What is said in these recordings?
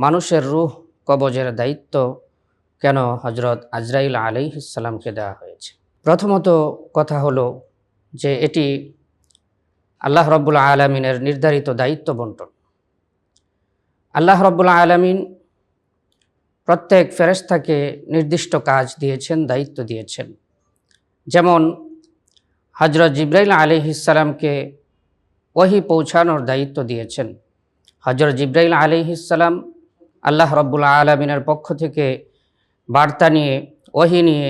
মানুষের রূহ কবজের দায়িত্ব কেন হজরত আজরাইল আলাইহিস সালামকে দেওয়া হয়েছে? প্রথমত কথা হলো যে এটি আল্লাহ রাব্বুল আলামিনের নির্ধারিত দায়িত্ব বন্টন। আল্লাহ রাব্বুল আলামিন প্রত্যেক ফেরেশতাকে নির্দিষ্ট কাজ দিয়েছেন, দায়িত্ব দিয়েছেন। যেমন হজরত জিবরাইল আলাইহিস সালামকে ওহী পৌঁছানোর দায়িত্ব দিয়েছেন। হজরত জিবরাইল আলাইহিস সালাম আল্লাহ রাব্বুল আলামিনের পক্ষ থেকে বার্তা নিয়ে, ওহী নিয়ে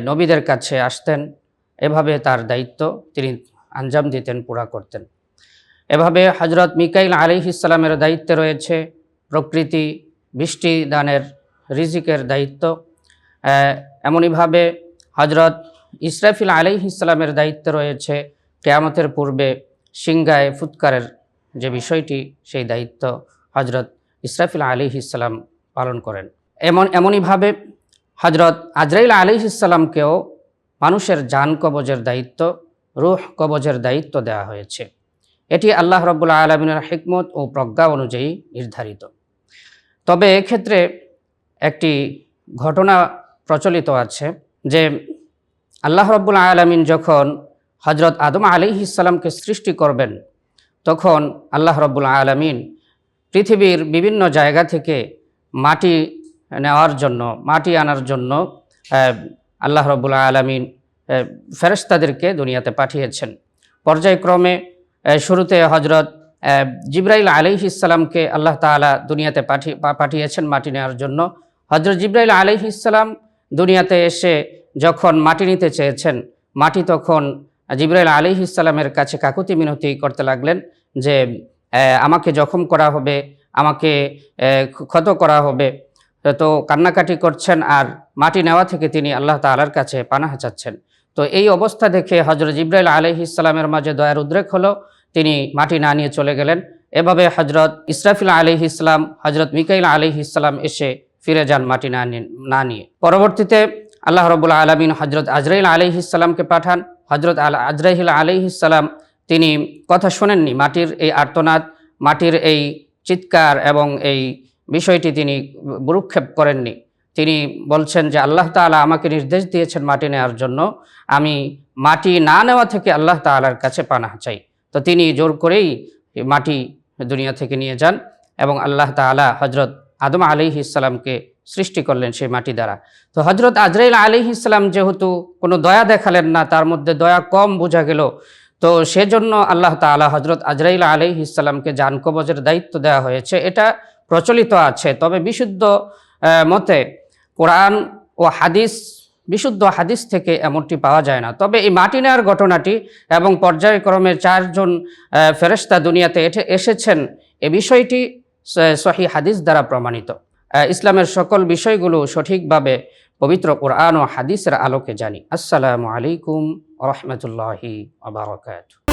নবীদের কাছে আসতেন। এভাবে তার দায়িত্ব তিনি আঞ্জাম দিতেন, পুরা করতেন। এভাবে হজরত মিকাইল আলাইহিস সালামের দায়িত্বে রয়েছে প্রকৃতি, বৃষ্টি দানের, রিজিকের দায়িত্ব। এমনইভাবে হজরত ইসরাফিল আলাইহিস সালামের দায়িত্বে রয়েছে কিয়ামতের পূর্বে সিংগায় ফুৎকারের যে বিষয়টি, সেই দায়িত্ব হজরত ইসরাফিল আলাইহিস সালাম পালন করেন। এমনইভাবে হজরত আজরাইল আলাইহিস সালামকেও মানুষের জান কবজের দায়িত্ব, রূহ কবজের দায়িত্ব দেওয়া হয়েছে। এটি আল্লাহ রাব্বুল আলামিনের হিকমত ও প্রজ্ঞা অনুযায়ী নির্ধারিত। তবে এক্ষেত্রে একটি ঘটনা প্রচলিত আছে যে আল্লাহ রাব্বুল আলামিন যখন হজরত আদম আলাইহিস সালামকে সৃষ্টি করবেন, তখন আল্লাহ রাব্বুল আলামিন পৃথিবীর বিভিন্ন জায়গা থেকে মাটি নেওয়ার জন্য, মাটি আনার জন্য আল্লাহ রাব্বুল আলামিন ফেরেশতাদেরকে দুনিয়াতে পাঠিয়েছেন। পর্যায়ক্রমে শুরুতে হজরত জিবরাইল আলাইহিস সালামকে আল্লাহ তাআলা দুনিয়াতে পাঠিয়েছেন মাটি নেওয়ার জন্য। হজরত জিবরাইল আলাইহিস সালাম দুনিয়াতে এসে যখন মাটি নিতে চেয়েছেন, মাটি তখন জিবরাইল আলাইহিস সালামের কাছে কাকুতি মিনতি করতে লাগলেন যে আমাকে জখম করা হবে, আমাকে ক্ষত করা হবে। তো কান্নাকাটি করছেন আর মাটি নেওয়া থেকে তিনি আল্লাহ তাআলার কাছে পানাহ চাচ্ছেন। তো এই অবস্থা দেখে হজরত জিবরাইল আলাইহিস সালামের মাঝে দয়ার উদ্রেক হলো, তিনি মাটি না নিয়ে চলে গেলেন। এভাবে হজরত ইসরাফিল আলাইহিস সালাম, হজরত মিকাইল আলাইহিস সালাম এসে ফিরে যান মাটি না নিয়ে। পরবর্তীতে আল্লাহ রাব্বুল আলামিন হজরত আজরাইল আলাইহিস সালামকে পাঠান। হজরত আজরাইল আলাইহিস সালাম তিনি কথা শোনেননি, মাটির এই আর্তনাদ, মাটির এই চিৎকার এবং এই বিষয়টি তিনি ভ্রুক্ষেপ করেননি। তিনি বলছেন যে আল্লাহ তাআলা আমাকে নির্দেশ দিয়েছেন মাটি নেওয়ার জন্য, আমি মাটি না নেওয়া থেকে আল্লাহ তাআলার কাছে পানাহ চাই। তো তিনি জোর করেই মাটি দুনিয়া থেকে নিয়ে যান এবং আল্লাহ তাআলা হজরত আদম আলাইহিস সালামকে সৃষ্টি করলেন সেই মাটি দ্বারা। তো হজরত আজরাইল আলাইহিস সালাম যেহেতু কোনো দয়া দেখালেন না, তার মধ্যে দয়া কম বোঝা গেল, তো সেজন্য আল্লাহ তাআলা হজরত আজরাইল আলাইহিস সালামকে জান কবজের দায়িত্ব দেওয়া হয়েছে। এটা প্রচলিত আছে। তবে বিশুদ্ধ মতে কোরআন ও হাদিস, বিশুদ্ধ হাদিস থেকে এমনটি পাওয়া যায় না। তবে এই মাটি নেওয়ার ঘটনাটি এবং পর্যায়ক্রমে 4 জন ফেরেশতা দুনিয়াতে এসেছেন, এ বিষয়টি সহিহ হাদিস দ্বারা প্রমাণিত। ইসলামের সকল বিষয়গুলো সঠিকভাবে পবিত্র কোরআন ও হাদিসের আলোকে জানি। আসসালামু আলাইকুম ওয়া রাহমাতুল্লাহি ওয়া বারাকাতুহু।